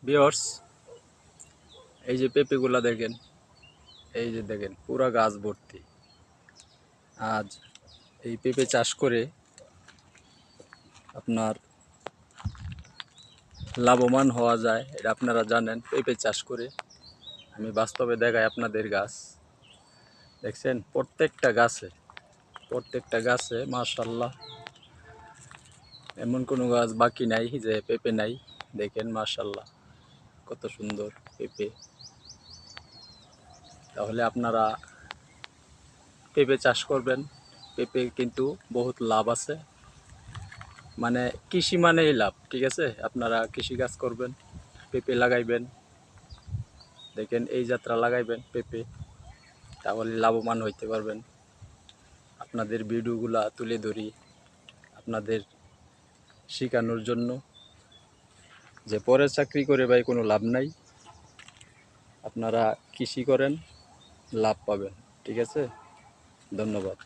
Viewers, এই যে পেঁপেগুলা দেখেন, এই যে দেখেন পুরা গাছ ভর্তি। আজ এই পেঁপে চাষ করে আপনার লাভবান হওয়া যায়, এটা আপনারা জানেন। পেঁপে চাষ করে আমি বাস্তবে দেখাই আপনাদের। গাছ দেখছেন, প্রত্যেকটা গাছে মাশাআল্লাহ, এমন কোনো গাছ বাকি নাই যে পেঁপে নাই। দেখেন মাশাআল্লাহ কত সুন্দর পেঁপে। তাহলে আপনারা পেঁপে চাষ করবেন। পেঁপে কিন্তু বহুত লাভ আছে, মানে কৃষি মানেই লাভ, ঠিক আছে। আপনারা কৃষি কাজ করবেন, পেঁপে লাগাইবেন, দেখেন এই যাত্রা লাগাইবেন পেঁপে, তাহলে লাভবান হইতে পারবেন। আপনাদের ভিডিওগুলা তুলে ধরি আপনাদের শেখানোর জন্য, যে পরে চাকরি করে ভাই কোনো লাভ নাই। আপনারা কৃষি করেন, লাভ পাবেন, ঠিক আছে। ধন্যবাদ।